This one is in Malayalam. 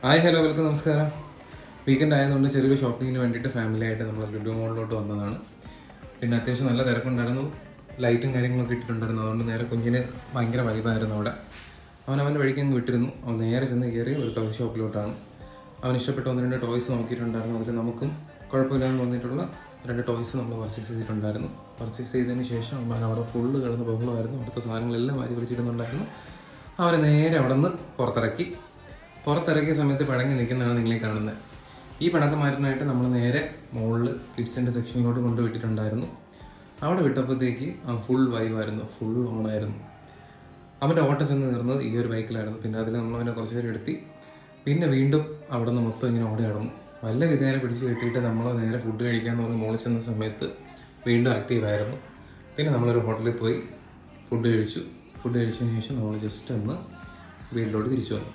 ഹായ് ഹലോ വെൽക്കം നമസ്കാരം. വീക്കെൻഡ് ആയതുകൊണ്ട് ചെറിയൊരു ഷോപ്പിങ്ങിന് വേണ്ടിയിട്ട് ഫാമിലിയായിട്ട് നമ്മൾ ലുലു മോളിലോട്ട് വന്നതാണ്. പിന്നെ അത്യാവശ്യം നല്ല തിരക്കുണ്ടായിരുന്നു, ലൈറ്റും കാര്യങ്ങളൊക്കെ ഇട്ടിട്ടുണ്ടായിരുന്നു. അതുകൊണ്ട് നേരെ കുഞ്ഞിന് ഭയങ്കര വൈബായിരുന്നു അവിടെ. അവൻ്റെ വഴിക്ക് അങ്ങ് വിട്ടിരുന്നു. അവൻ നേരെ ചെന്ന് കയറി ഒരു ടോയ് ഷോപ്പിലോട്ടാണ്. അവൻ ഇഷ്ടപ്പെട്ട 1-2 ടോയ്സ് നോക്കിയിട്ടുണ്ടായിരുന്നു. അതിൽ നമുക്കും കുഴപ്പമില്ലാന്ന് തോന്നിയിട്ടുള്ള 2 ടോയ്സ് നമ്മൾ പർച്ചേസ് ചെയ്തിട്ടുണ്ടായിരുന്നു. പർച്ചേസ് ചെയ്തതിന് ശേഷം അവൻ അവിടെ ഫുള്ള് കിടന്ന് ബഹളമായിരുന്നു. അവിടുത്തെ സാധനങ്ങളെല്ലാം വാരി വലിച്ചിടുന്നുണ്ടായിരുന്നു. അവരെ നേരെ അവിടെ നിന്ന് പുറത്തിറക്കിയ സമയത്ത് പിണങ്ങി നിൽക്കുന്നതാണ് നിങ്ങളീ കാണുന്നത്. ഈ പിണക്കന്മാരനായിട്ട് നമ്മൾ നേരെ മുകളിൽ കിഡ്സിൻ്റെ സെക്ഷനിലോട്ട് കൊണ്ടുവിട്ടിട്ടുണ്ടായിരുന്നു. അവിടെ വിട്ടപ്പോഴത്തേക്ക് ഫുൾ വൈബായിരുന്നു, ഫുൾ ഓണായിരുന്നു. അവൻ്റെ ഓട്ടം ചെന്ന് കയറുന്നത് ഈ ഒരു ബൈക്കിലായിരുന്നു. പിന്നെ അതിൽ നമ്മളവനെ കുറച്ച് നേരം എടുത്തി. പിന്നെ വീണ്ടും അവിടെ നിന്ന് മൊത്തം ഇങ്ങനെ ഓടി നടന്നു. വല്ല വിധേനെ പിടിച്ച് കെട്ടിയിട്ട് നമ്മൾ നേരെ ഫുഡ് കഴിക്കാമെന്ന് പറഞ്ഞ് മുകളിൽ ചെന്ന സമയത്ത് വീണ്ടും ആക്റ്റീവായിരുന്നു. പിന്നെ നമ്മളൊരു ഹോട്ടലിൽ പോയി ഫുഡ് കഴിച്ചു. ഫുഡ് കഴിച്ചതിന് ശേഷം നമ്മൾ ജസ്റ്റ് ഒന്ന് വീട്ടിലോട്ട് തിരിച്ചു വന്നു.